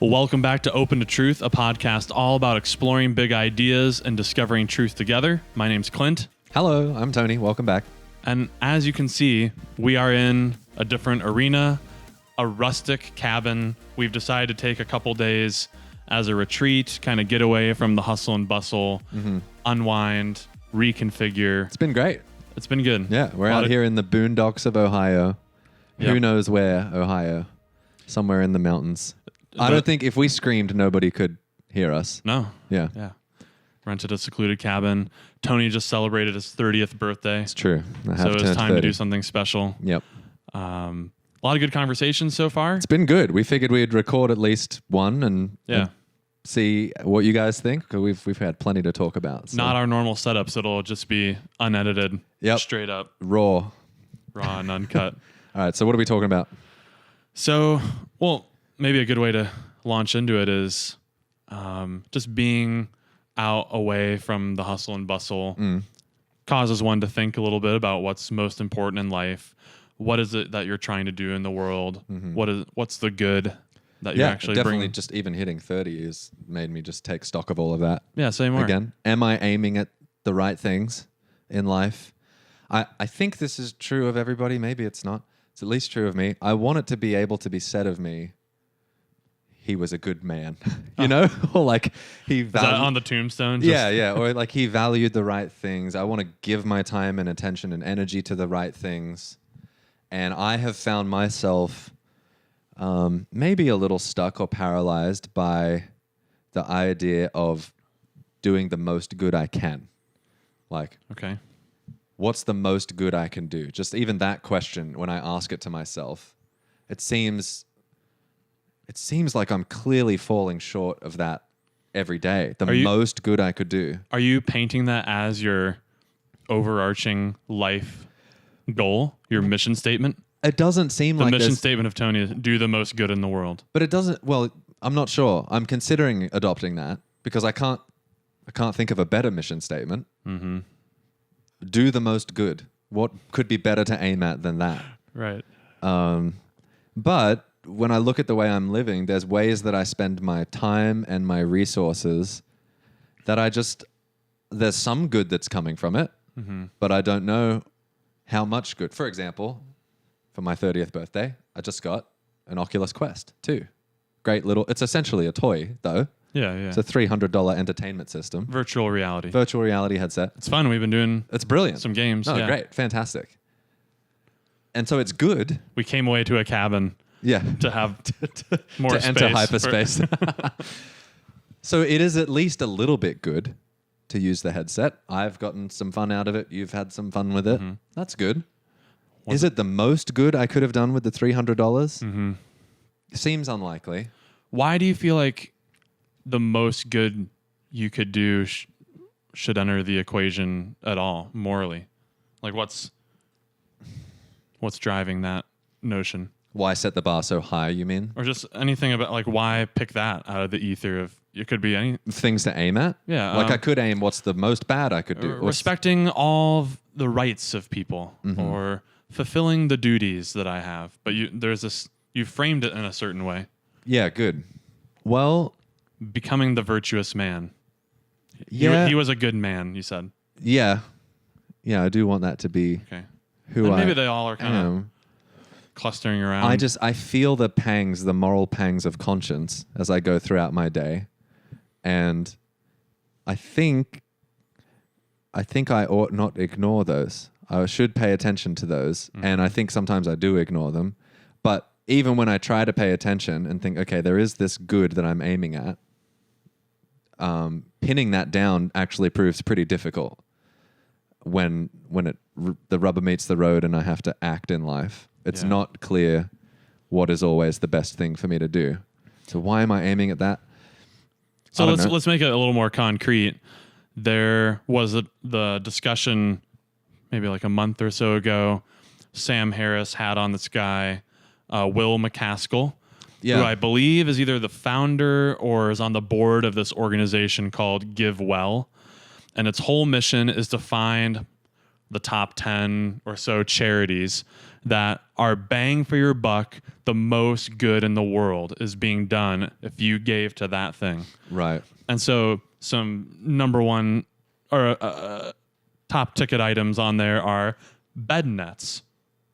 Well, welcome back to Open to Truth, a podcast all about exploring big ideas and discovering truth together. My name's Clint. Hello, I'm Tony. Welcome back. And as you can see, we are in a different arena, a rustic cabin. We've decided to take a couple days as a retreat, kind of get away from the hustle and bustle, unwind, reconfigure. It's been great. It's been good. Yeah, we're out here in the boondocks of Ohio. Yep. Who knows where, Ohio? Somewhere in the mountains. I don't think if we screamed, nobody could hear us. No. Yeah. Rented a secluded cabin. Tony just celebrated his 30th birthday. It's true. So it was time to do something special. Yep. A lot of good conversations so far. It's been good. We figured we'd record at least one and see what you guys think. 'Cause we've had plenty to talk about. So. Not our normal setups. It'll just be unedited, straight up. Raw and uncut. All right. So what are we talking about? So, maybe a good way to launch into it is just being out away from the hustle and bustle causes one to think a little bit about what's most important in life. What is it that you're trying to do in the world? What's the good that you're actually definitely bringing? Just even hitting 30 has made me just take stock of all of that. Yeah, same more. Again, am I aiming at the right things in life? I think this is true of everybody. Maybe it's not. It's at least true of me. I want it to be able to be said of me, he was a good man, you know? Or like he valued... Is that on the tombstone? Yeah. Or like he valued the right things. I want to give my time and attention and energy to the right things. And I have found myself maybe a little stuck or paralyzed by the idea of doing the most good I can. Like, okay, what's the most good I can do? Just even that question, when I ask it to myself, it seems like I'm clearly falling short of that every day. The most good I could do. Are you painting that as your overarching life goal, your mission statement? It doesn't seem like the mission statement of Tony is do the most good in the world. But it doesn't. Well, I'm not sure. I'm considering adopting that because I can't think of a better mission statement. Mm-hmm. Do the most good. What could be better to aim at than that? Right. But when I look at the way I'm living, there's ways that I spend my time and my resources that there's some good that's coming from it, but I don't know how much good. For example, for my 30th birthday, I just got an Oculus Quest 2. Great little, it's essentially a toy though. Yeah. It's a $300 entertainment system. Virtual reality headset. It's fun. We've been doing it's brilliant. Some games. No, great. Fantastic. And so it's good. We came away to a cabin. Yeah. To have more space. Enter hyperspace. So it is at least a little bit good to use the headset. I've gotten some fun out of it. You've had some fun with it. That's good. Is it the most good I could have done with the $300? Seems unlikely. Why do you feel like the most good you could do should enter the equation at all, morally? Like what's driving that notion? Why set the bar so high, you mean? Or just anything about, like, why pick that out of the ether of, it could be any... Things to aim at? Yeah. Like I could aim what's the most bad I could do. Respecting all of the rights of people or fulfilling the duties that I have. But you framed it in a certain way. Yeah, good. Well... Becoming the virtuous man. Yeah. He was a good man, you said. Yeah. Yeah, I do want that to be who and maybe they all are kind of clustering around. I feel the moral pangs of conscience as I go throughout my day. And I think I ought not ignore those. I should pay attention to those. And I think sometimes I do ignore them. But even when I try to pay attention and think, okay, there is this good that I'm aiming at, pinning that down actually proves pretty difficult when the rubber meets the road and I have to act in life. It's not clear what is always the best thing for me to do. So why am I aiming at that? So let's make it a little more concrete. There was the discussion maybe like a month or so ago. Sam Harris had on this guy, Will McCaskill, who I believe is either the founder or is on the board of this organization called Give Well. And its whole mission is to find the top 10 or so charities that are bang for your buck. The most good in the world is being done if you gave to that thing. Right. And so some number one or top ticket items on there are bed nets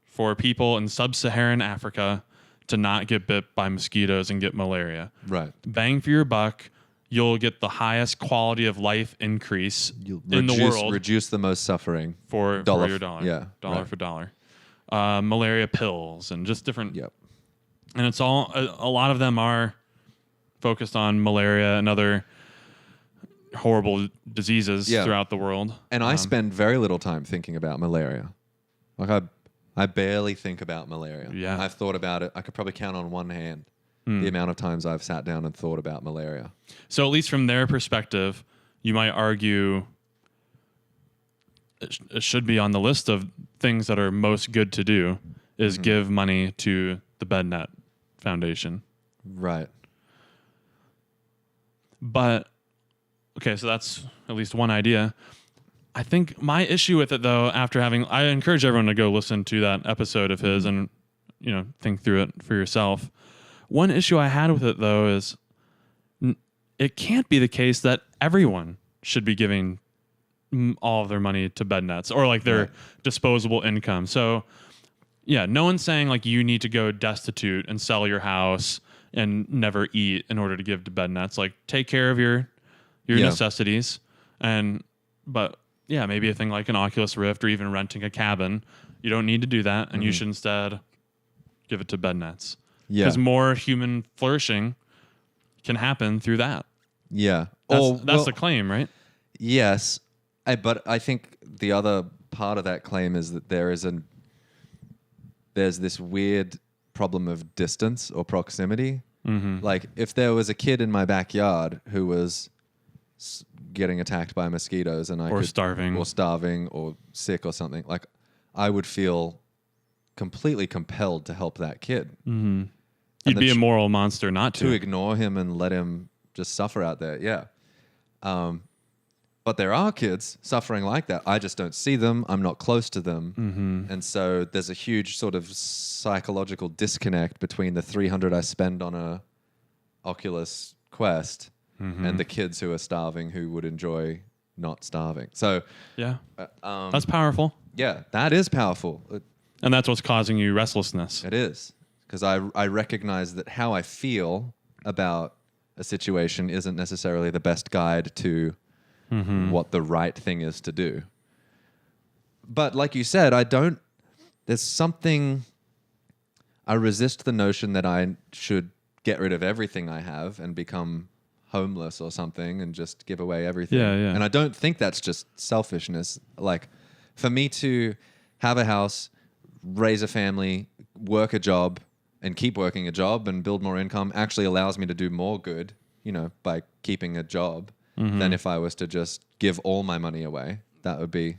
for people in sub-Saharan Africa to not get bit by mosquitoes and get malaria. Right. Bang for your buck. You'll get the highest quality of life increase in the world. Reduce the most suffering. For your dollar. Yeah. Dollar for dollar. Malaria pills and just different. Yep. And it's all, a lot of them are focused on malaria and other horrible diseases throughout the world. And I spend very little time thinking about malaria. Like I barely think about malaria. Yeah. I've thought about it. I could probably count on one hand the amount of times I've sat down and thought about malaria. So at least from their perspective, you might argue it should be on the list of things that are most good to do is give money to the BedNet Foundation. Right. But, okay, so that's at least one idea. I think my issue with it, though, I encourage everyone to go listen to that episode of his and, think through it for yourself. One issue I had with it, though, is it can't be the case that everyone should be giving all of their money to bed nets or like their disposable income. So, yeah, no one's saying like you need to go destitute and sell your house and never eat in order to give to bed nets. Like take care of your necessities. But yeah, maybe a thing like an Oculus Rift or even renting a cabin. You don't need to do that, and you should instead give it to bed nets. Yeah. Because more human flourishing can happen through that. Yeah. That's the claim, right? Yes. But I think the other part of that claim is that there's this weird problem of distance or proximity. Mm-hmm. Like if there was a kid in my backyard who was getting attacked by mosquitoes and starving or sick or something, like I would feel completely compelled to help that kid. Mm-hmm. You'd be a moral monster not to ignore him and let him just suffer out there. Yeah. But there are kids suffering like that. I just don't see them. I'm not close to them. Mm-hmm. And so there's a huge sort of psychological disconnect between the $300 I spend on a Oculus Quest and the kids who are starving who would enjoy not starving. So yeah, that's powerful. Yeah, that is powerful. And that's what's causing you restlessness. It is. Because I recognize that how I feel about a situation isn't necessarily the best guide to what the right thing is to do. But like you said, I resist the notion that I should get rid of everything I have and become homeless or something and just give away everything. Yeah. And I don't think that's just selfishness. Like for me to have a house, raise a family, work a job, and keep working a job and build more income actually allows me to do more good, by keeping a job than if I was to just give all my money away. That would be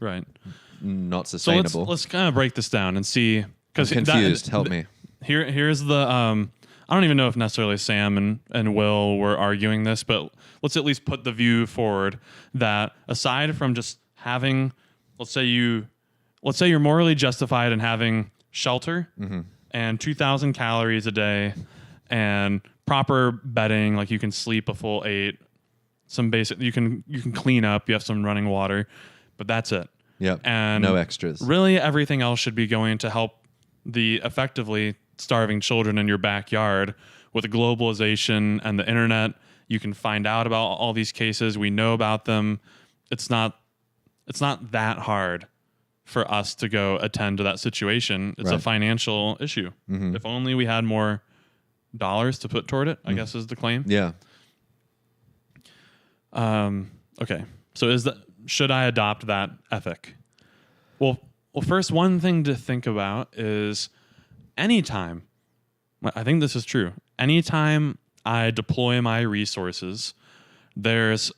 not sustainable. So let's kind of break this down and see. Because I'm confused. Help me. Here's the. I don't even know if necessarily Sam and Will were arguing this, but let's at least put the view forward that aside from just having, let's say you're morally justified in having shelter and 2,000 calories a day and proper bedding, like you can sleep a full 8, some basic, you can clean up, you have some running water, but that's it. Yep. And no extras. Really everything else should be going to help the effectively starving children in your backyard. With globalization and the internet, you can find out about all these cases. We know about them. It's not that hard for us to go attend to that situation. It's a financial issue. Mm-hmm. If only we had more dollars to put toward it, I guess is the claim. Yeah. Okay. So should I adopt that ethic? Well, first, one thing to think about is anytime, I think this is true, anytime I deploy my resources, there's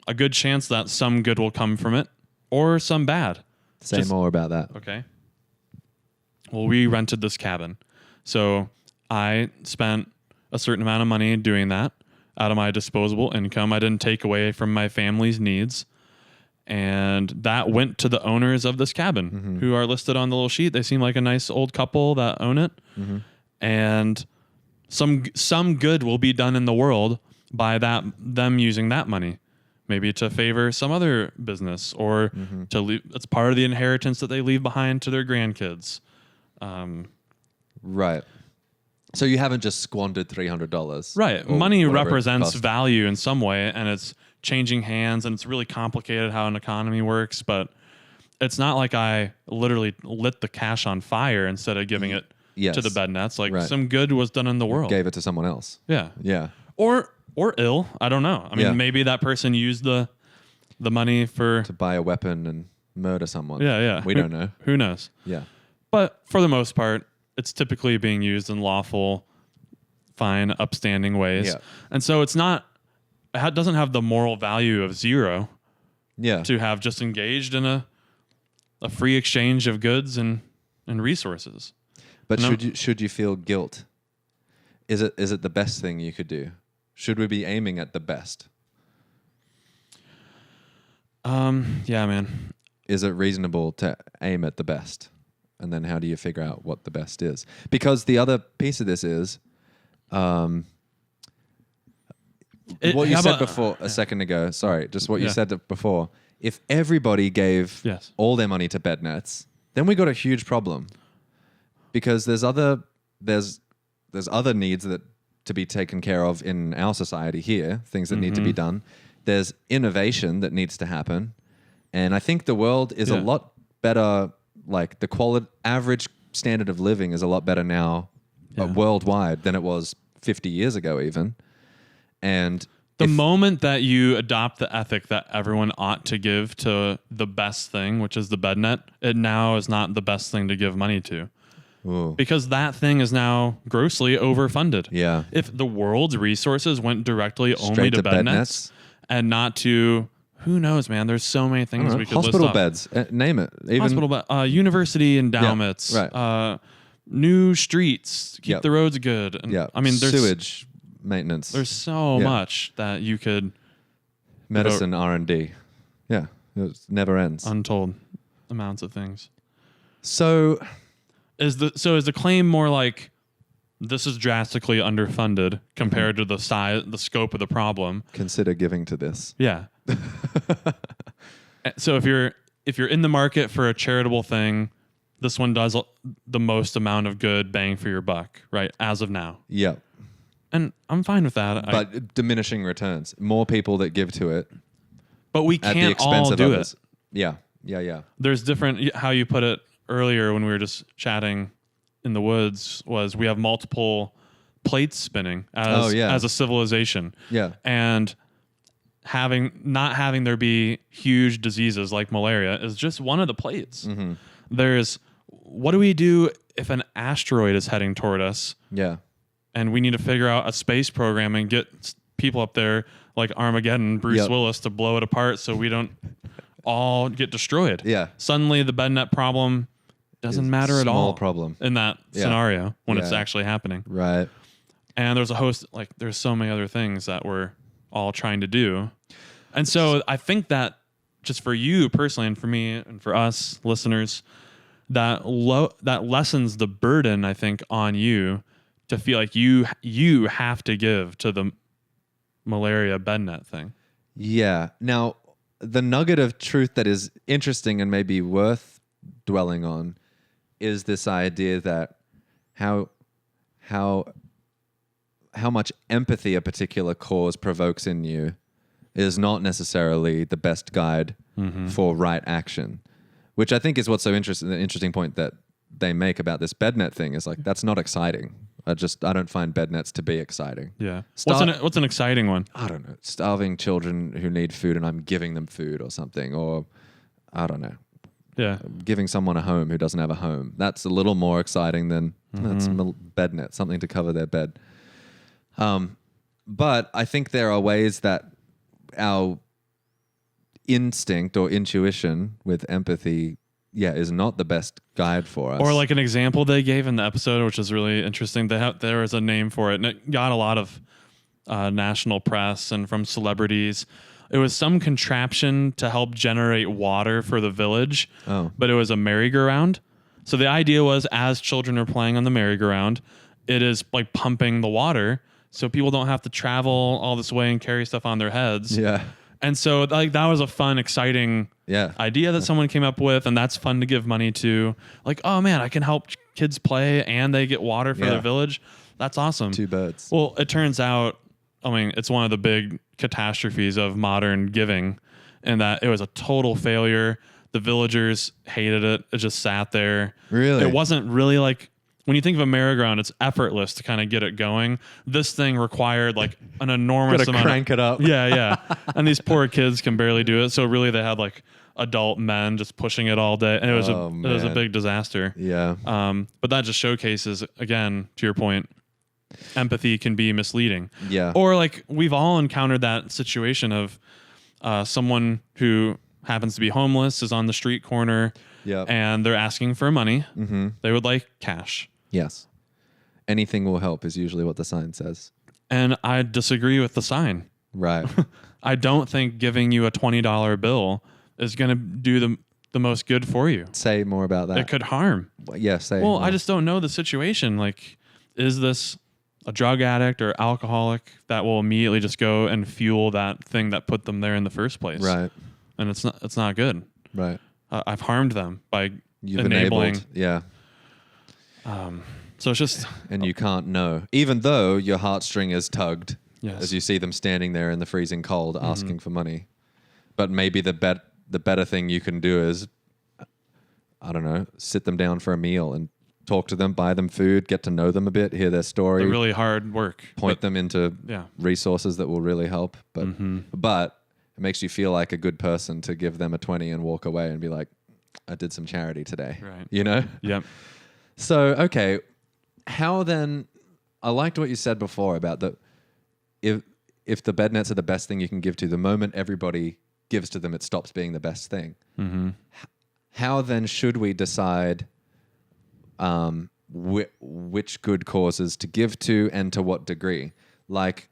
a good chance that some good will come from it or some bad. Say more about that. Okay. Well, we rented this cabin. So I spent a certain amount of money doing that out of my disposable income. I didn't take away from my family's needs. And that went to the owners of this cabin who are listed on the little sheet. They seem like a nice old couple that own it. And some good will be done in the world by them using that money, maybe to favor some other business or to leave. It's part of the inheritance that they leave behind to their grandkids. Right. So you haven't just squandered $300. Right. Money represents value in some way, and it's changing hands, and it's really complicated how an economy works, but it's not like I literally lit the cash on fire instead of giving it to the bed nets. Like some good was done in the world. Gave it to someone else. Yeah. Yeah. Or ill. I don't know. I mean, maybe that person used the money to buy a weapon and murder someone. Yeah. We don't know. Who knows? Yeah. But for the most part, it's typically being used in lawful, fine, upstanding ways. Yeah. And so it doesn't have the moral value of zero to have just engaged in a free exchange of goods and resources. But should you feel guilt? Is it the best thing you could do? Should we be aiming at the best? Yeah, man. Is it reasonable to aim at the best? And then how do you figure out what the best is? Because the other piece of this is what you said before a second ago. Sorry, just what you said before. If everybody gave all their money to bed nets, then we got a huge problem. Because there's other needs that to be taken care of in our society here, things that need to be done. There's innovation that needs to happen. And I think the world is a lot better, like the average standard of living is a lot better now worldwide than it was 50 years ago even. And the moment that you adopt the ethic that everyone ought to give to the best thing, which is the bed net, it now is not the best thing to give money to. Ooh. Because that thing is now grossly overfunded. Yeah. If the world's resources went directly only to bed nets and not to, who knows, man? There's so many things we could hospital list beds, name it. Even hospital beds, university endowments, new streets, keep the roads good. And, I mean, there's sewage maintenance. There's so much that you could medicine R&D. Yeah, it never ends. Untold amounts of things. So is the claim more like this is drastically underfunded compared to the scope of the problem? Consider giving to this. Yeah. So if you're in the market for a charitable thing, this one does the most amount of good bang for your buck, right? As of now. Yeah. And I'm fine with that. But diminishing returns. More people that give to it. But we can't all do it. Yeah. There's different, how you put it earlier when we were just chatting in the woods, was we have multiple plates spinning as a civilization. Yeah. And not having there be huge diseases like malaria is just one of the plates. Mm-hmm. There's, what do we do if an asteroid is heading toward us? Yeah. And we need to figure out a space program and get people up there like Armageddon, Bruce Willis, to blow it apart so we don't all get destroyed. Yeah. Suddenly the bed net problem doesn't matter at all. Small problem. In that scenario when it's actually happening. Right. And there's a host, like there's so many other things that we're all trying to do. And so I think that just for you personally and for me and for us listeners, that lessens the burden, I think, on you to feel like you have to give to the malaria bed net thing. Yeah. Now, the nugget of truth that is interesting and maybe worth dwelling on is this idea that how much empathy a particular cause provokes in you is not necessarily the best guide for right action, which I think is what's so interesting. The interesting point that they make about this bed net thing is like, that's not exciting. I don't find bed nets to be exciting. Yeah. What's an exciting one? I don't know. Starving children who need food and I'm giving them food or something, or I don't know. Yeah. Giving someone a home who doesn't have a home. That's a little more exciting than that's bed net, something to cover their bed. But I think there are ways that our instinct or intuition with empathy, is not the best guide for us. Or like an example they gave in the episode, which is really interesting. There was a name for it, and it got a lot of national press and from celebrities. It was some contraption to help generate water for the village, Oh. but it was a merry-go-round. So the idea was, as children are playing on the merry-go-round, it is like pumping the water so people don't have to travel all this way and carry stuff on their heads. Yeah. And so like that was a fun, exciting Yeah. idea that someone came up with, and that's fun to give money to. Like, oh man, I can help kids play and they get water for their village. That's awesome. 2 birds. Well, it turns out, I mean, it's one of the big catastrophes of modern giving, in that it was a total failure. The villagers hated it. It just sat there. Really? It wasn't really like, when you think of a merry-go-round, it's effortless to kind of get it going. This thing required like an enormous Gotta amount. crank it up. Yeah. And these poor kids can barely do it. So really, they had like adult men just pushing it all day, and it was a big disaster. Yeah. But that just showcases, again, to your point, empathy can be misleading. Yeah. Or like we've all encountered that situation of someone who happens to be homeless, is on the street corner, and they're asking for money. Mm-hmm. They would like cash. Yes. Anything will help is usually what the sign says. And I disagree with the sign. Right. I don't think giving you a $20 bill is going to do the most good for you. Say more about that. It could harm. Yeah, say Well, more. I just don't know the situation. Like, is this a drug addict or alcoholic that will immediately just go and fuel that thing that put them there in the first place? Right. And it's not good. Right. I've harmed them by You've enabling. enabled. Yeah. So it's just, And you can't know. Even though your heartstring is tugged yes. as you see them standing there in the freezing cold asking for money. But maybe the better thing you can do is, I don't know, sit them down for a meal and talk to them, buy them food, get to know them a bit, hear their story. the really hard work. Point them into resources that will really help. But it makes you feel like a good person to give them a 20 and walk away and be like, I did some charity today. Right. You know? Yep. So, okay, how then, I liked what you said before about that if the bed nets are the best thing you can give to, the moment everybody gives to them, it stops being the best thing. Mm-hmm. How then should we decide which good causes to give to and to what degree? Like,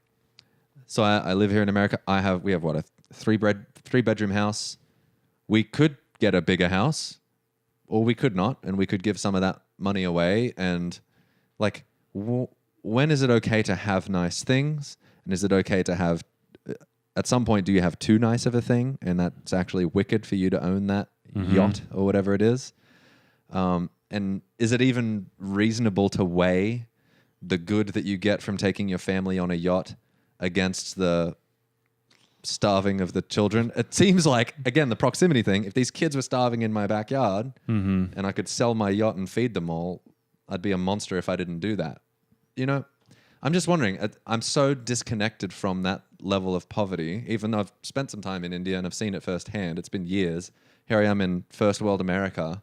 so I live here in America. We have what, a 3-bedroom house. We could get a bigger house, or we could not, and we could give some of that money away. And like, when is it okay to have nice things? And is it okay to have, at some point, do you have too nice of a thing? And that's actually wicked for you to own that yacht or whatever it is. And is it even reasonable to weigh the good that you get from taking your family on a yacht against the starving of the children? It seems like, again, the proximity thing, if these kids were starving in my backyard and I could sell my yacht and feed them all, I'd be a monster if I didn't do that. You know, I'm just wondering, I'm so disconnected from that level of poverty, even though I've spent some time in India and I've seen it firsthand. It's been years. Here I am in first world America.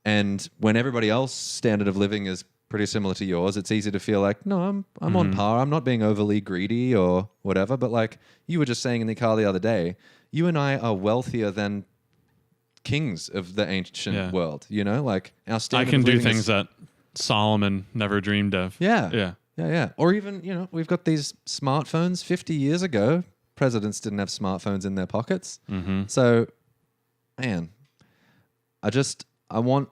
And when everybody else's standard of living is pretty similar to yours, it's easy to feel like, no, I'm on par. I'm not being overly greedy or whatever. But like you were just saying in the car the other day, you and I are wealthier than kings of the ancient world. You know, like our standard I can of do living things that Solomon never dreamed of. Yeah. Or even, you know, we've got these smartphones 50 years ago. Presidents didn't have smartphones in their pockets. Mm-hmm. So, man, I don't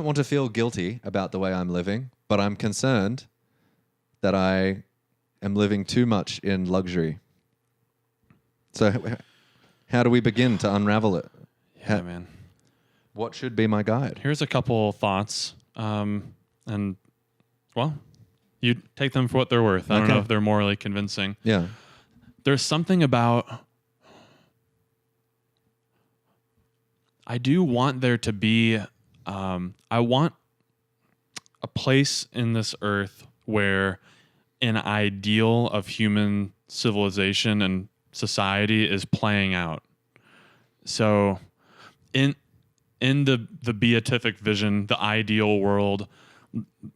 want to feel guilty about the way I'm living, but I'm concerned that I am living too much in luxury. So how do we begin to unravel it? Yeah, man. What should be my guide? Here's a couple thoughts. And, well, you take them for what they're worth. I don't know if they're morally convincing. Yeah. There's something about, I do want there to be, I want a place in this earth where an ideal of human civilization and society is playing out. So in the beatific vision, the ideal world,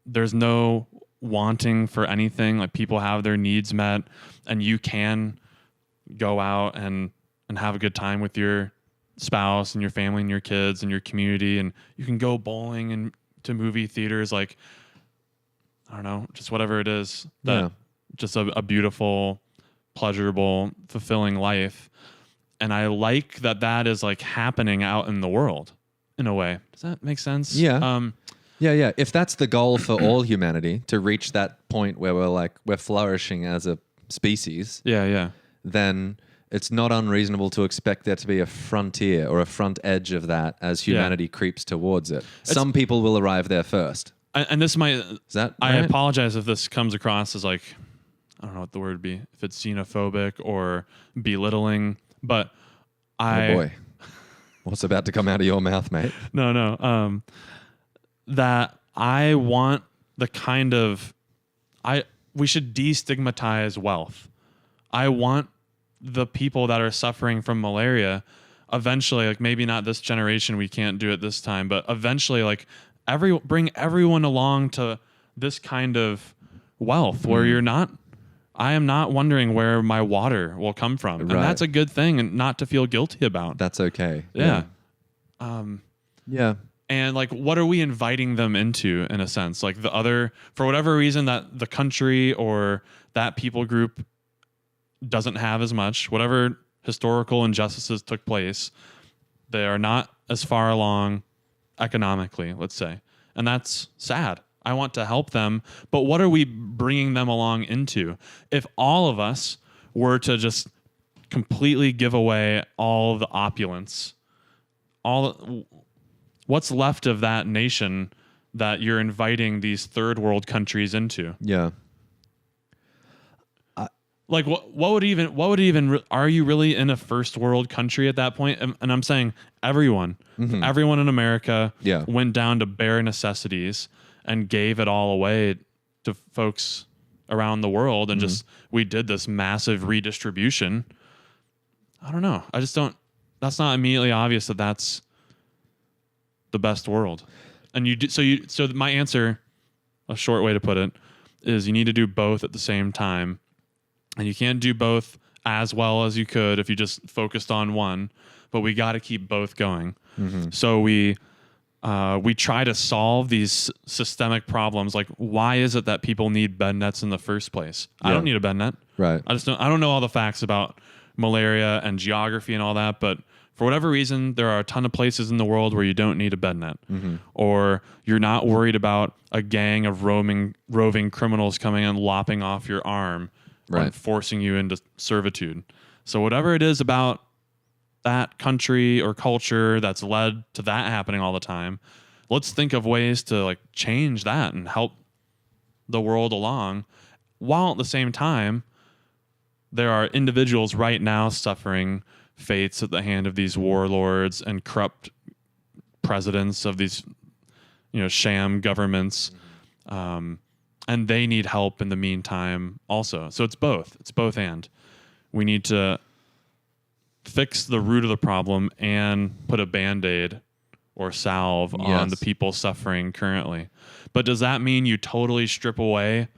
there's no wanting for anything. Like people have their needs met, and you can go out and have a good time with your spouse and your family and your kids and your community, and you can go bowling and to movie theaters, like, I don't know, just whatever it is, that just a beautiful pleasurable, fulfilling life. And I like that is like happening out in the world in a way. Does that make sense? Yeah. Yeah. If that's the goal for all humanity, to reach that point where we're flourishing as a species, then it's not unreasonable to expect there to be a frontier or a front edge of that as humanity creeps towards it. Some people will arrive there first. And this might... Is that I right? apologize if this comes across as like, I don't know what the word would be, if it's xenophobic or belittling, but Oh boy. What's about to come out of your mouth, mate? No. That I want the kind of... we should destigmatize wealth. I want the people that are suffering from malaria eventually, like maybe not this generation, we can't do it this time, but eventually like bring everyone along to this kind of wealth where I am not wondering where my water will come from. And that's a good thing and not to feel guilty about. That's okay. Yeah. Yeah. And like, what are we inviting them into in a sense? Like for whatever reason that the country or that people group doesn't have as much, whatever historical injustices took place, they are not as far along economically, let's say. And that's sad. I want to help them, but what are we bringing them along into? If all of us were to just completely give away all the opulence, what's left of that nation that you're inviting these third world countries into? Yeah. Like what would even are you really in a first world country at that point? And I'm saying everyone in America went down to bare necessities and gave it all away to folks around the world. And we did this massive redistribution. I don't know. That's not immediately obvious that that's the best world. And so my answer, a short way to put it, is you need to do both at the same time. And you can't do both as well as you could if you just focused on one, but we got to keep both going. So we try to solve these systemic problems. Like, why is it that people need bed nets in the first place? I don't need a bed net. Right. I don't know all the facts about malaria and geography and all that, but for whatever reason, there are a ton of places in the world where you don't need a bed net, or you're not worried about a gang of roving criminals coming and lopping off your arm. And forcing you into servitude. So whatever it is about that country or culture that's led to that happening all the time, let's think of ways to like change that and help the world along, while at the same time there are individuals right now suffering fates at the hand of these warlords and corrupt presidents of these sham governments. And they need help in the meantime also. So it's both. It's both and. We need to fix the root of the problem and put a Band-Aid or salve on the people suffering currently. But does that mean you totally strip away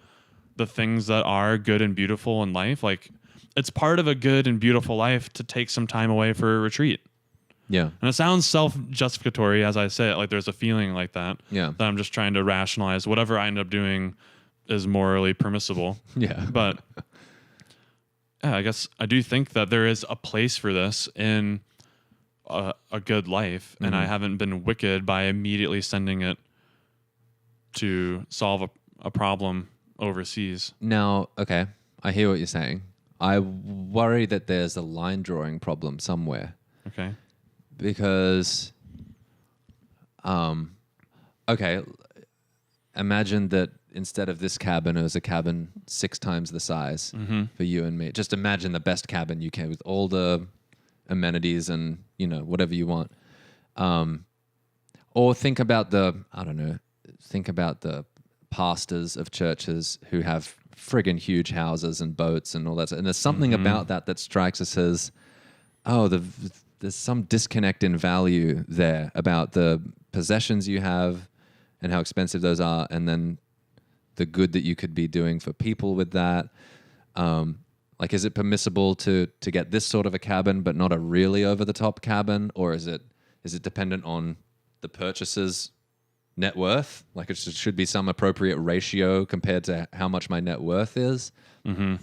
the things that are good and beautiful in life? Like, it's part of a good and beautiful life to take some time away for a retreat. Yeah. And it sounds self-justificatory as I say it. Like, there's a feeling like that. Yeah. That I'm just trying to rationalize whatever I end up doing is morally permissible. Yeah. But I guess I do think that there is a place for this in a good life, and I haven't been wicked by immediately sending it to solve a problem overseas. Now, okay, I hear what you're saying. I worry that there's a line drawing problem somewhere. Okay. Because, okay, imagine that instead of this cabin, it was a cabin 6 times the size for you and me. Just imagine the best cabin you can with all the amenities and, whatever you want. Or think about the pastors of churches who have friggin' huge houses and boats and all that. And there's something about that strikes us as, there's some disconnect in value there about the possessions you have and how expensive those are, and then the good that you could be doing for people with that. Like, is it permissible to get this sort of a cabin, but not a really over-the-top cabin? Or is it dependent on the purchaser's net worth. Like it should be some appropriate ratio compared to how much my net worth is.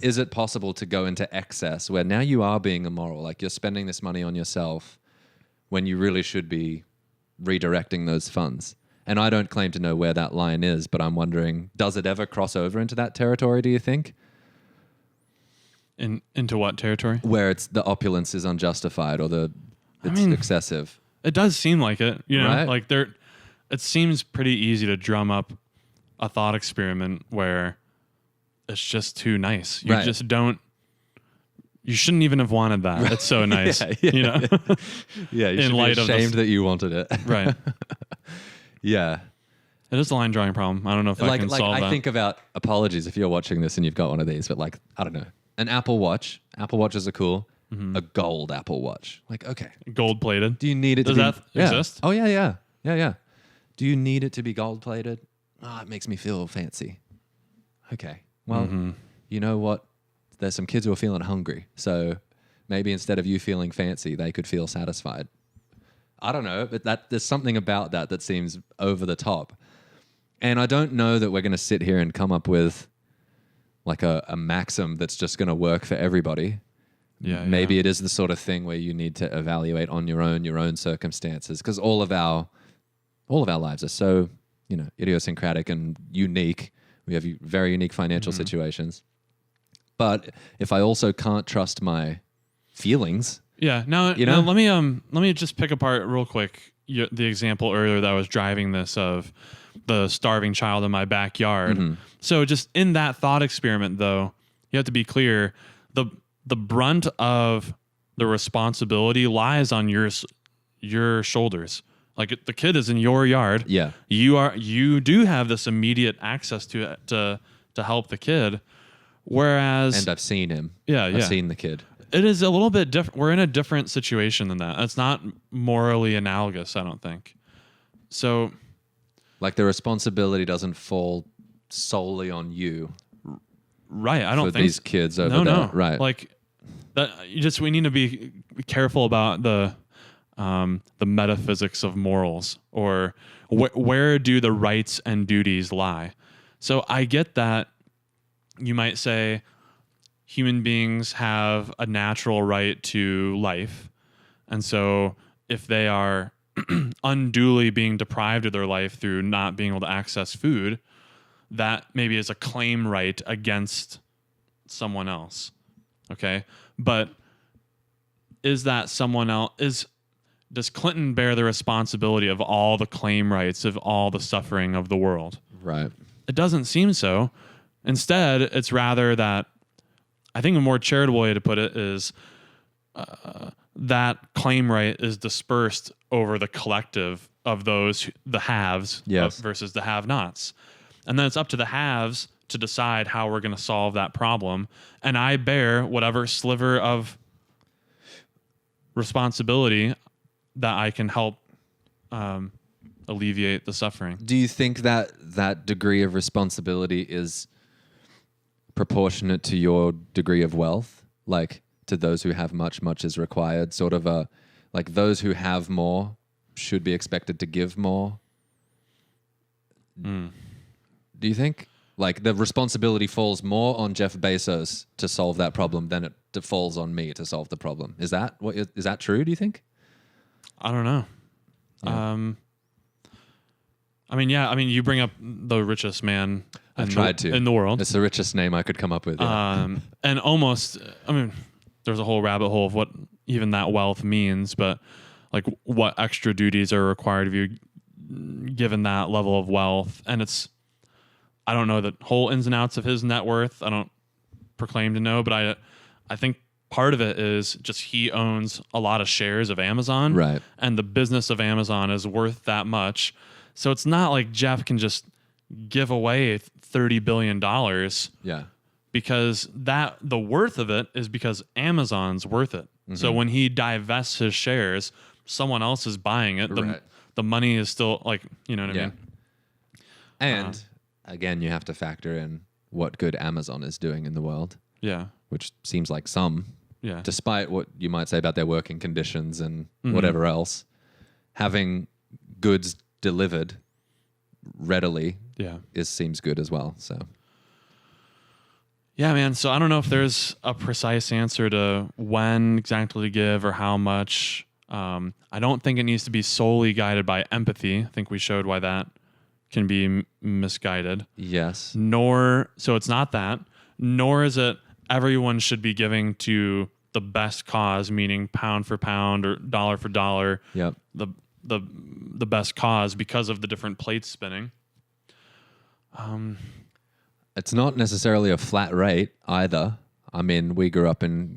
Is it possible to go into excess where now you are being immoral? Like you're spending this money on yourself when you really should be redirecting those funds. And I don't claim to know where that line is, but I'm wondering, does it ever cross over into that territory, do you think? Into what territory? Where it's the opulence is unjustified or it's excessive. It does seem like it, you know, Right? like it seems pretty easy to drum up a thought experiment where it's just too nice. You Right. just don't. You shouldn't even have wanted that. It's so nice, you know. Yeah, you In should light be of ashamed this- that you wanted it. Right. Yeah. It is a line drawing problem. I don't know if I can solve that. I think about apologies if you're watching this and you've got one of these, but like, I don't know. An Apple Watch. Apple Watches are cool. A gold Apple Watch. Like, okay. Gold plated. Do you need it Does to that be... Yeah. exist? Oh, yeah. Do you need it to be gold plated? Oh, it makes me feel fancy. Okay. Well, you know what? There's some kids who are feeling hungry. So maybe instead of you feeling fancy, they could feel satisfied. I don't know, but there's something about that seems over the top. And I don't know that we're going to sit here and come up with like a maxim that's just going to work for everybody. Yeah. Maybe it is the sort of thing where you need to evaluate on your own circumstances, because all of our lives are so, you know, idiosyncratic and unique. We have very unique financial situations. But if I also can't trust my feelings, Yeah. Now, You know? now let me just pick apart real quick the example earlier that I was driving this of the starving child in my backyard. So just in that thought experiment, though, you have to be clear: the brunt of the responsibility lies on your shoulders. Like the kid is in your yard. yeah, You do have this immediate access to it to help the kid. Whereas and I've seen him. Yeah, I've yeah. seen the kid. it is a little bit different. We're in a different situation than that. It's not morally analogous, I don't think. So, Like the responsibility doesn't fall solely on you right, I don't for think these kids over no, there. no, Right. Like that. We need to be careful about the metaphysics of morals, or where do the rights and duties lie. So I get that you might say human beings have a natural right to life, and so if they are unduly being deprived of their life through not being able to access food, that maybe is a claim right against someone else. Okay, but is that someone else does Clinton bear the responsibility of all the claim rights of all the suffering of the world? Right. It doesn't seem so. Instead, it's rather that, I think a more charitable way to put it is that claim right is dispersed over the collective of those, the haves Yes. versus the have-nots. And then it's up to the haves to decide how we're going to solve that problem. And I bear whatever sliver of responsibility that I can help alleviate the suffering. Do you think that that degree of responsibility is proportionate to your degree of wealth? Like to those who have much, much is required, sort of like those who have more should be expected to give more? Do you think? Like the responsibility falls more on Jeff Bezos to solve that problem than it falls on me to solve the problem. Is that true, do you think? I don't know. Yeah. You bring up the richest man I've tried to. in the world. It's the richest name I could come up with. Yeah. And almost, there's a whole rabbit hole of what even that wealth means, but like what extra duties are required of you given that level of wealth. And I don't know the whole ins and outs of his net worth. I don't proclaim to know, but I think part of it is just he owns a lot of shares of Amazon. Right. And the business of Amazon is worth that much. So it's not like Jeff can just give away $30 billion. Yeah. Because the worth of it is because Amazon's worth it. Mm-hmm. So when he divests his shares, someone else is buying it. Right. The money is still like, you know what I mean? And again, you have to factor in what good Amazon is doing in the world. Yeah. Which seems like some. Yeah. Despite what you might say about their working conditions and whatever else, having goods delivered readily Yeah. seems good as well. So Yeah, man. So I don't know if there's a precise answer to when exactly to give or how much. I don't think it needs to be solely guided by empathy. I think we showed why that can be misguided. yes. So it's not that, nor is it everyone should be giving to the best cause, meaning pound for pound or dollar for dollar. Yep. The best cause because of the different plates spinning. It's not necessarily a flat rate either. I mean, we grew up in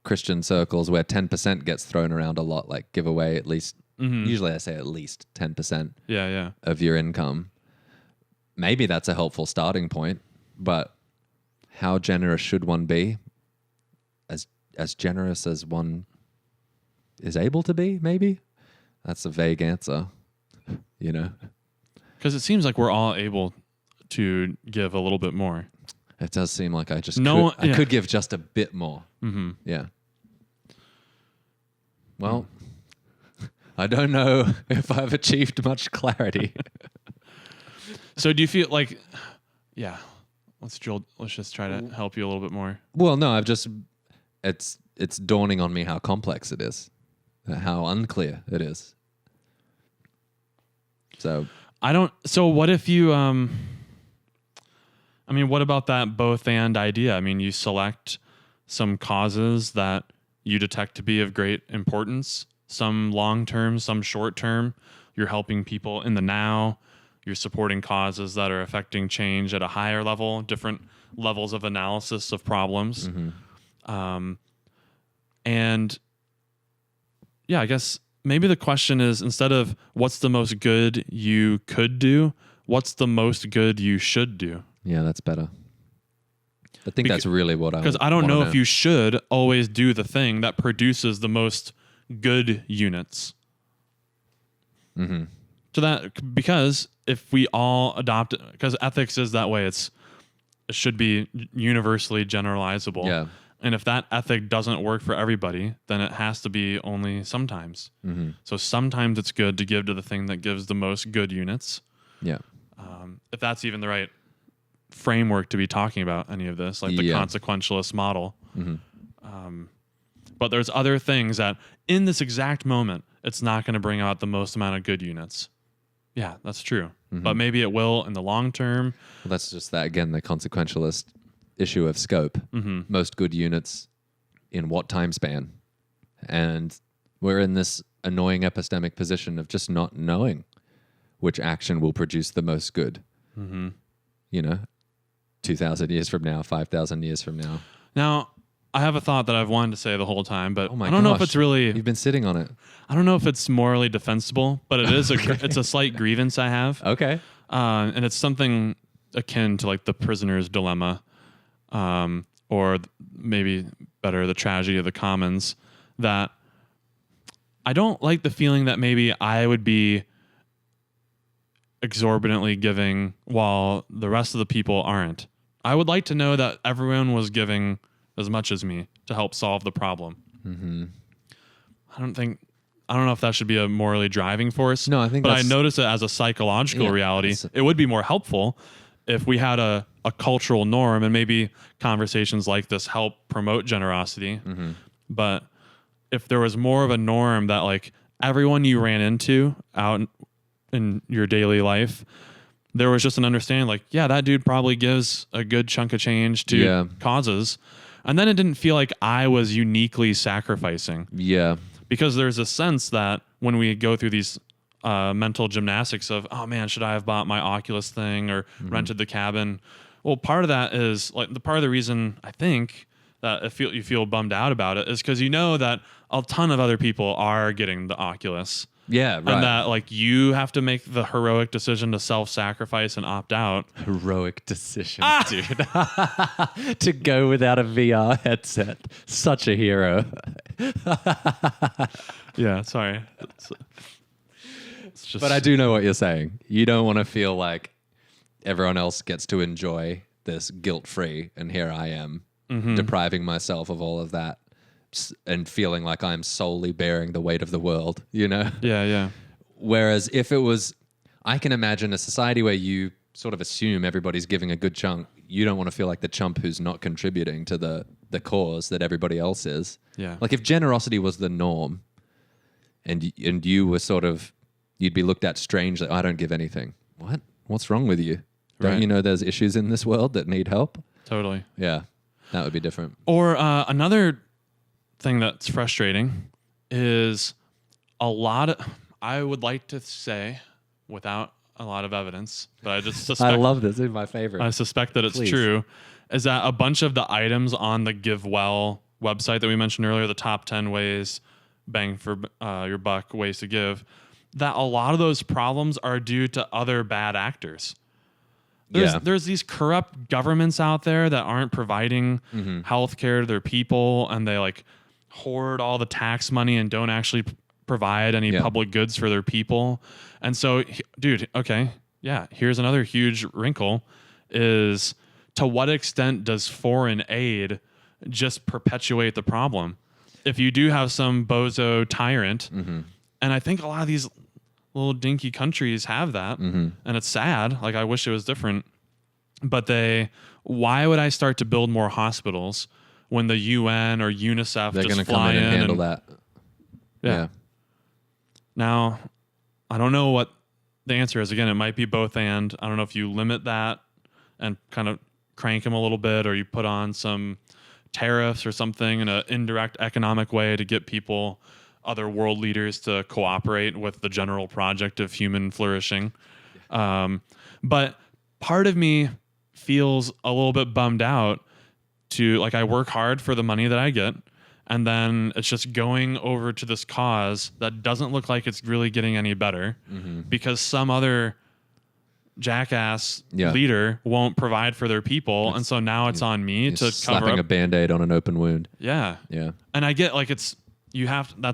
Christian circles where 10% gets thrown around a lot, like give away at least, usually I say at least 10% Yeah. of your income. Maybe that's a helpful starting point, but how generous should one be? As generous as one is able to be, maybe? That's a vague answer, you know? Because it seems like we're all able to give a little bit more. It does seem like I could give just a bit more. Mm-hmm. Yeah. Well, I don't know if I've achieved much clarity. So do you feel like, let's just try to help you a little bit more. Well, no, it's dawning on me how complex it is, how unclear it is. So what if you, what about that both and idea? I mean, you select some causes that you detect to be of great importance, some long-term, some short-term. You're helping people in the now. You're supporting causes that are affecting change at a higher level, different levels of analysis of problems. And yeah, I guess maybe the question is, instead of what's the most good you could do, what's the most good you should do? yeah, that's better. I think that's really what I Because I don't know if you should always do the thing that produces the most good units. To that, because if we all adopt it, because ethics is that way, it should be universally generalizable. Yeah. And if that ethic doesn't work for everybody, then it has to be only sometimes. So sometimes it's good to give to the thing that gives the most good units. Yeah. If that's even the right framework to be talking about any of this, like the consequentialist model. But there's other things that in this exact moment, it's not going to bring out the most amount of good units. Yeah, that's true. But maybe it will in the long term. Well, that's just that, again, the consequentialist issue of scope. Most good units in what time span? And we're in this annoying epistemic position of just not knowing which action will produce the most good. 2,000 years from now, 5,000 years from now. Now, I have a thought that I've wanted to say the whole time, but Oh my I don't know if gosh. it's really... You've been sitting on it. I don't know if it's morally defensible, but it is it's a slight grievance I have. Okay. And it's something akin to like the prisoner's dilemma, or maybe better, the tragedy of the commons, that I don't like the feeling that maybe I would be exorbitantly giving while the rest of the people aren't. I would like to know that everyone was giving as much as me to help solve the problem. I don't know if that should be a morally driving force. No, I think but I that's- notice it as a psychological reality. It would be more helpful if we had a cultural norm, and maybe conversations like this help promote generosity. But if there was more of a norm that like everyone you ran into out in your daily life, there was just an understanding like, yeah, that dude probably gives a good chunk of change to causes. And then it didn't feel like I was uniquely sacrificing. Yeah. Because there's a sense that when we go through these mental gymnastics of, oh man, should I have bought my Oculus thing or rented the cabin? Well, part of that is like the part of the reason I think that you feel bummed out about it is because you know that a ton of other people are getting the Oculus. Yeah, right. And that like you have to make the heroic decision to self-sacrifice and opt out. Heroic decision, dude. To go without a VR headset. Such a hero. Yeah, sorry. It's just, But I do know what you're saying. You don't want to feel like everyone else gets to enjoy this guilt-free, and here I am depriving myself of all of that and feeling like I'm solely bearing the weight of the world, you know? Yeah. Whereas if it was, I can imagine a society where you sort of assume everybody's giving a good chunk. You don't want to feel like the chump who's not contributing to the cause that everybody else is. Yeah. Like if generosity was the norm and you were sort of, you'd be looked at strangely. I don't give anything. What? What's wrong with you? Don't you know there's issues in this world that need help? Totally. Yeah. That would be different. Or another thing that's frustrating is I would like to say without a lot of evidence, but I just suspect. I love this. This is my favorite. I suspect that it's Please. true. Is that a bunch of the items on the GiveWell website that we mentioned earlier, the top 10 ways, bang for your buck, ways to give, that a lot of those problems are due to other bad actors. There's these corrupt governments out there that aren't providing health care to their people, and they like hoard all the tax money and don't actually provide any public goods for their people. And so, dude, okay, yeah, here's another huge wrinkle is to what extent does foreign aid just perpetuate the problem? If you do have some bozo tyrant, and I think a lot of these little dinky countries have that, and it's sad. Like, I wish it was different. But why would I start to build more hospitals when the UN or UNICEF They're just going to fly come in and in handle that. Yeah. Now, I don't know what the answer is. Again, it might be both and. I don't know if you limit that and kind of crank them a little bit, or you put on some tariffs or something in an indirect economic way to get people, other world leaders, to cooperate with the general project of human flourishing. But part of me feels a little bit bummed out to, like, I work hard for the money that I get, and then it's just going over to this cause that doesn't look like it's really getting any better because some other jackass leader won't provide for their people, and so now it's on me to slapping cover up a Band-Aid on an open wound. Yeah. Yeah. And I get, like, that's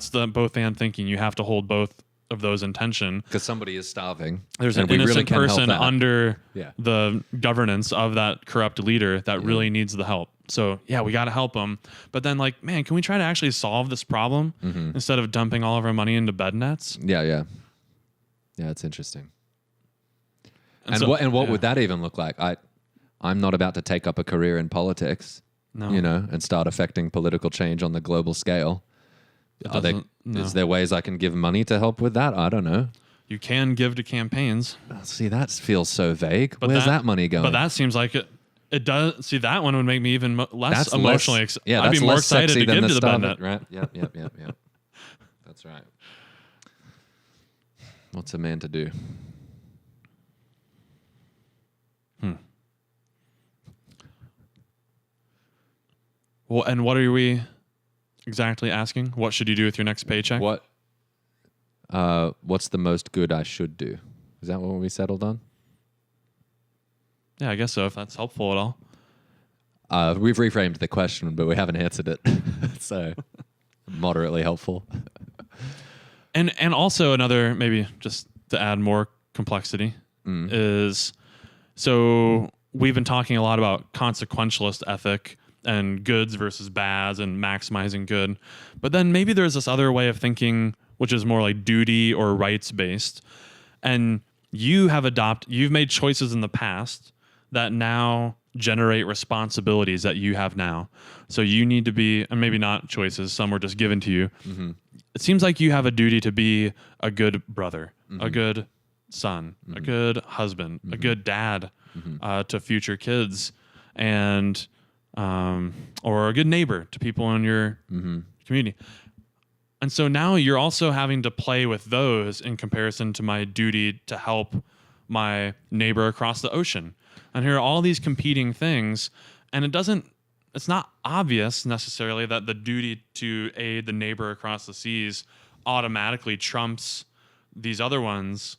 the both and thinking. You have to hold both of those in tension. Because somebody is starving. There's an innocent person under the governance of that corrupt leader that really needs the help. So, yeah, we got to help them. But then, like, man, can we try to actually solve this problem instead of dumping all of our money into bed nets? Yeah, yeah. Yeah, it's interesting. And what would that even look like? I'm not about to take up a career in politics, and start affecting political change on the global scale. Is there ways I can give money to help with that? I don't know. You can give to campaigns. See, that feels so vague. Where's that money going? But that seems like it does. See, that one would make me even less emotionally excited. I'd be more excited to give to the bed net. Right? Yep. That's right. What's a man to do? Well, and what are we exactly asking? What should you do with your next paycheck? What's the most good I should do? Is that what we settled on? Yeah, I guess so, if that's helpful at all. We've reframed the question, but we haven't answered it. So moderately helpful. And also another, maybe just to add more complexity, is, so we've been talking a lot about consequentialist ethic and goods versus bads and maximizing good. But then maybe there's this other way of thinking, which is more like duty or rights based. And you've made choices in the past that now generate responsibilities that you have now. So you need to be, and maybe not choices, some were just given to you. It seems like you have a duty to be a good brother, a good son, a good husband, a good dad to future kids, and or a good neighbor to people in your community. And so now you're also having to play with those in comparison to my duty to help my neighbor across the ocean. And here are all these competing things, and it's not obvious necessarily that the duty to aid the neighbor across the seas automatically trumps these other ones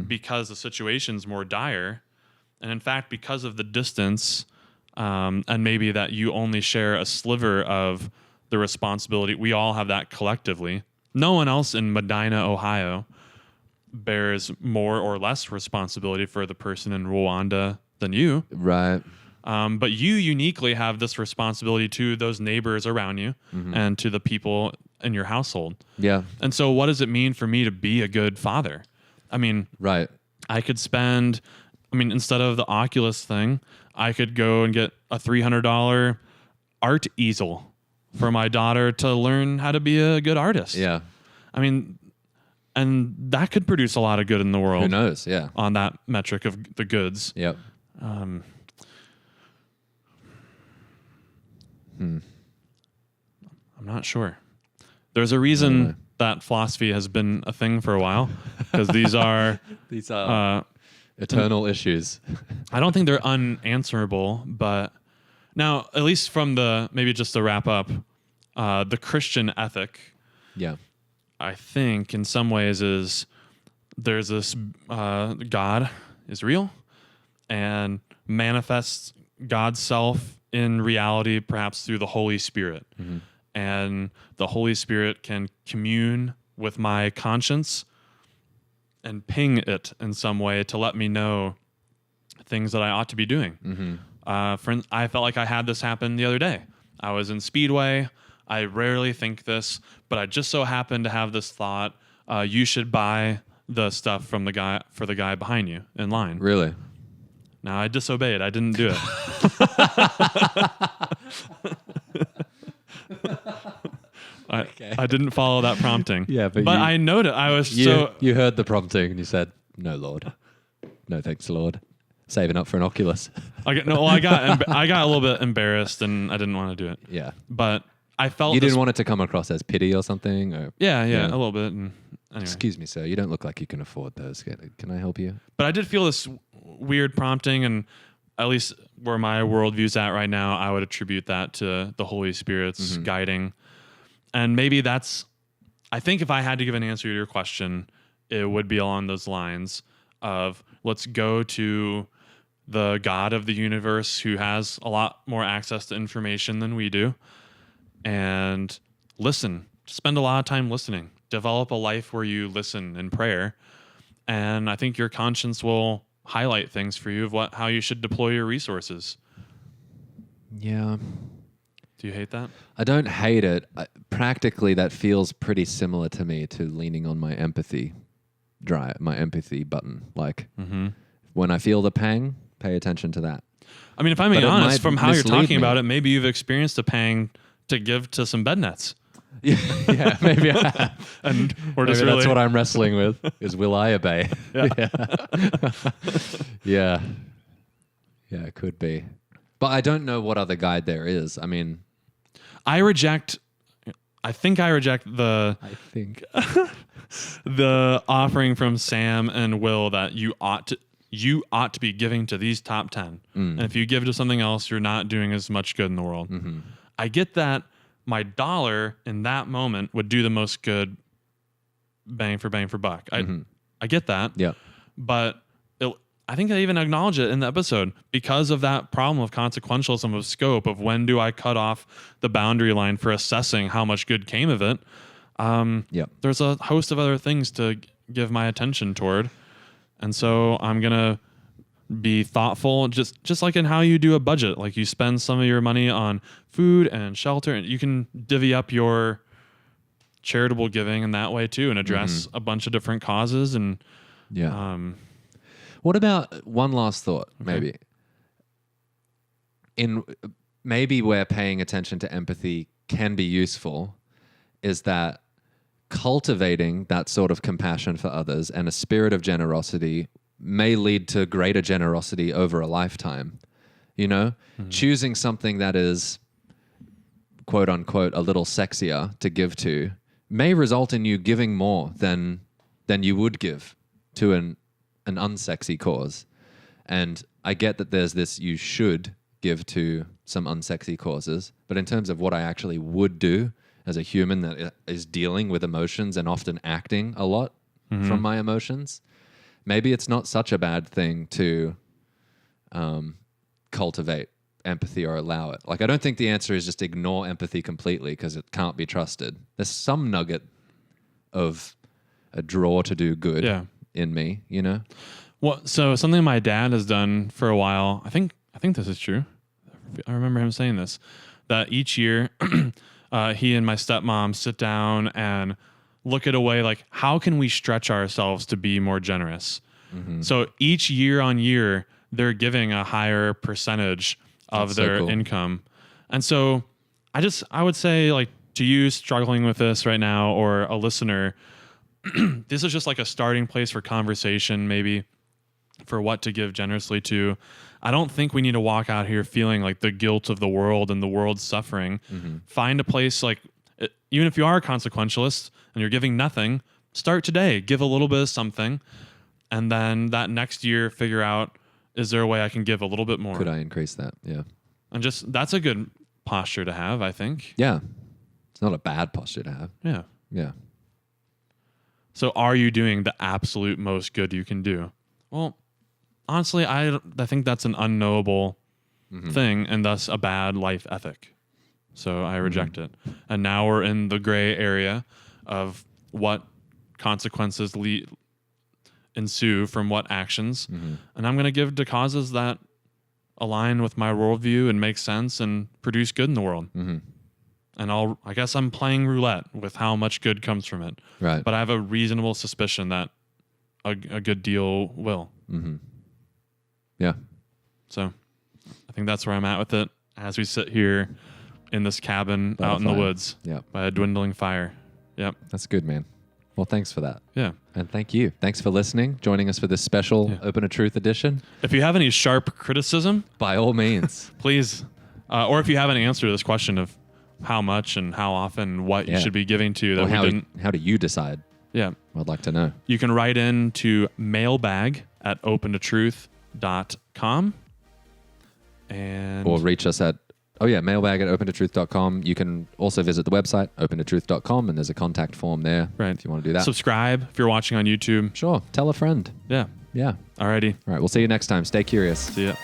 because the situation's more dire. And in fact, because of the distance, and maybe that you only share a sliver of the responsibility, we all have that collectively. No one else in Medina, Ohio bears more or less responsibility for the person in Rwanda than you. Right. But you uniquely have this responsibility to those neighbors around you and to the people in your household. Yeah. And so what does it mean for me to be a good father? I mean, right. I could spend, instead of the Oculus thing, I could go and get a $300 art easel for my daughter to learn how to be a good artist. Yeah. And that could produce a lot of good in the world. Who knows? Yeah. On that metric of the goods. Yep. I'm not sure. There's a reason that philosophy has been a thing for a while, because these are eternal issues. I don't think they're unanswerable, but now, at least from maybe just to wrap up, the Christian ethic, Yeah. I think in some ways there's this God is real and manifests God's self in reality, perhaps through the Holy Spirit. Mm-hmm. And the Holy Spirit can commune with my conscience and ping it in some way to let me know things that I ought to be doing. Mm-hmm. I felt like I had this happen the other day. I was in Speedway. I rarely think this, but I just so happened to have this thought, you should buy the stuff from the guy behind you in line. Really? Now, I disobeyed. I didn't do it. I didn't follow that prompting. Yeah, but I noted you heard the prompting and you said, "No, Lord, no thanks, Lord." Saving up for an Oculus. I got a little bit embarrassed and I didn't want to do it. Yeah, but I felt you didn't want it to come across as pity or something. Or, yeah, a little bit. And anyway. Excuse me, sir. You don't look like you can afford those. Can I help you? But I did feel this weird prompting, and at least where my worldview's at right now, I would attribute that to the Holy Spirit's guiding. And maybe I think if I had to give an answer to your question, it would be along those lines of let's go to the God of the universe who has a lot more access to information than we do and listen. Spend a lot of time listening. Develop a life where you listen in prayer. And I think your conscience will highlight things for you of how you should deploy your resources. Yeah. Do you hate that? I don't hate it. Practically, that feels pretty similar to me to leaning on my empathy button. Like when I feel the pang, pay attention to that. If I'm being honest, from how you're talking about it, maybe you've experienced a pang to give to some bed nets. Yeah, maybe I have. And that's what I'm wrestling with, is will I obey? Yeah. Yeah, it could be. But I don't know what other guide there is. I think I reject the the offering from Sam and Will that you ought to be giving to these top 10. And if you give to something else, you're not doing as much good in the world. Mm-hmm. I get that my dollar in that moment would do the most good bang for buck. I get that. Yeah. But I think I even acknowledge it in the episode because of that problem of consequentialism of scope of when do I cut off the boundary line for assessing how much good came of it. There's a host of other things to give my attention toward. And so I'm going to be thoughtful, just like in how you do a budget. Like you spend some of your money on food and shelter, and you can divvy up your charitable giving in that way too and address a bunch of different causes. And what about one last thought, maybe? Maybe where paying attention to empathy can be useful is that cultivating that sort of compassion for others and a spirit of generosity may lead to greater generosity over a lifetime. Choosing something that is, quote unquote, a little sexier to give to may result in you giving more than you would give to an unsexy cause. And I get that there's this you should give to some unsexy causes, but in terms of what I actually would do as a human that is dealing with emotions and often acting a lot from my emotions, maybe it's not such a bad thing to cultivate empathy or allow it. Like, I don't think the answer is just ignore empathy completely because it can't be trusted. There's some nugget of a draw to do good in me, Well, so something my dad has done for a while, I think this is true. I remember him saying this, that each year he and my stepmom sit down and look at a way like, how can we stretch ourselves to be more generous? So each year on year, they're giving a higher percentage of their income. And so I would say, like, to you struggling with this right now, or a listener, this is just like a starting place for conversation, maybe, for what to give generously to. I don't think we need to walk out here feeling like the guilt of the world and the world's suffering. Find a place, like, even if you are a consequentialist and you're giving nothing, start today. Give a little bit of something. And then that next year, figure out, is there a way I can give a little bit more? Could I increase that? Yeah. And just, that's a good posture to have, I think. Yeah. It's not a bad posture to have. Yeah. Yeah. So are you doing the absolute most good you can do? Well, honestly, I think that's an unknowable thing, and thus a bad life ethic. So I reject it. And now we're in the gray area of what consequences ensue from what actions. And I'm going to give to causes that align with my worldview and make sense and produce good in the world. And I guess I'm playing roulette with how much good comes from it. Right. But I have a reasonable suspicion that a good deal will. Yeah. So I think that's where I'm at with it as we sit here in this cabin out in the woods by a dwindling fire. Yep. That's good, man. Well, thanks for that. Yeah. And thank you. Thanks for listening, joining us for this special Open to Truth edition. If you have any sharp criticism, by all means, please, or if you have an answer to this question of how much and how often, what you should be giving to that we didn't. How do you decide? Yeah. I'd like to know. You can write in to mailbag@opentotruth.com and or reach us at mailbag@opentotruth.com. You can also visit the website opentotruth.com, and there's a contact form there if you want to do that. Subscribe if you're watching on YouTube. Sure. Tell a friend. Yeah. Yeah. Alrighty. All right. We'll see you next time. Stay curious. See ya.